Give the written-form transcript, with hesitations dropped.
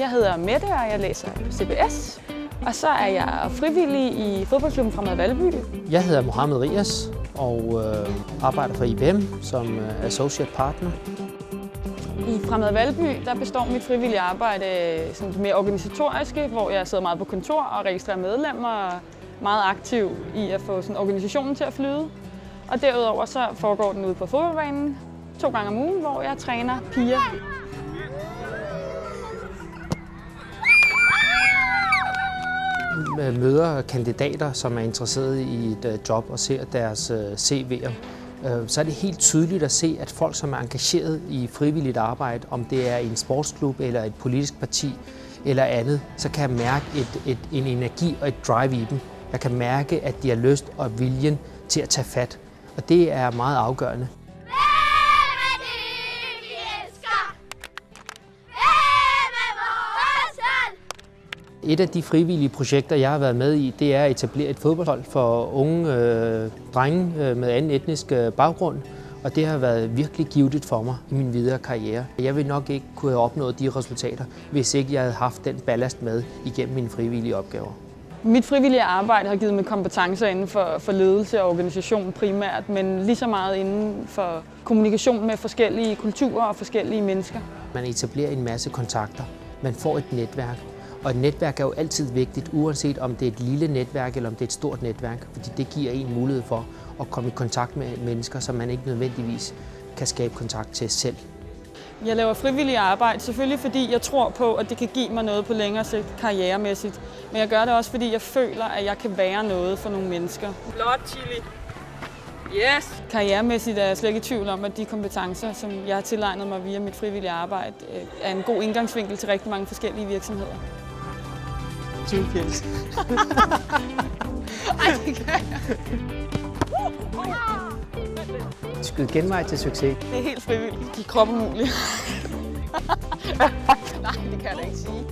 Jeg hedder Mette, og jeg læser på CBS. Og så er jeg frivillig i fodboldklubben Fremad Valby. Jeg hedder Mohammed Rias og arbejder for IBM som associate partner. I Fremad Valby der består mit frivillige arbejde sådan mere organisatoriske, hvor jeg sidder meget på kontor og registrerer medlemmer og er meget aktiv i at få sådan organisationen til at flyde. Og derudover så foregår den ude på fodboldbanen 2 gange om ugen, hvor jeg træner piger. Møder kandidater, som er interesserede i et job og ser deres CV'er, så er det helt tydeligt at se, at folk, som er engageret i frivilligt arbejde, om det er i en sportsklub eller et politisk parti eller andet, så kan jeg mærke en energi og et drive i dem. Jeg kan mærke, at de har lyst og viljen til at tage fat, og det er meget afgørende. Et af de frivillige projekter, jeg har været med i, det er at etablere et fodboldhold for unge drenge med anden etnisk baggrund. Og det har været virkelig givetigt for mig i min videre karriere. Jeg vil nok ikke kunne have opnået de resultater, hvis ikke jeg havde haft den ballast med igennem mine frivillige opgaver. Mit frivillige arbejde har givet mig kompetencer inden for ledelse og organisation primært, men lige så meget inden for kommunikation med forskellige kulturer og forskellige mennesker. Man etablerer en masse kontakter. Man får et netværk. Og et netværk er jo altid vigtigt, uanset om det er et lille netværk eller om det er et stort netværk, fordi det giver en mulighed for at komme i kontakt med mennesker, som man ikke nødvendigvis kan skabe kontakt til selv. Jeg laver frivillig arbejde, selvfølgelig fordi jeg tror på, at det kan give mig noget på længere sigt karrieremæssigt. Men jeg gør det også, fordi jeg føler, at jeg kan være noget for nogle mennesker. Blot chili. Yes! Karrieremæssigt er jeg slet ikke i tvivl om, at de kompetencer, som jeg har tilegnet mig via mit frivillige arbejde, er en god indgangsvinkel til rigtig mange forskellige virksomheder. 2080. Ej, det kan jeg. Skyd genvej til succes. Det er helt frivilligt. De er kropumulige. Nej, det kan jeg da ikke sige.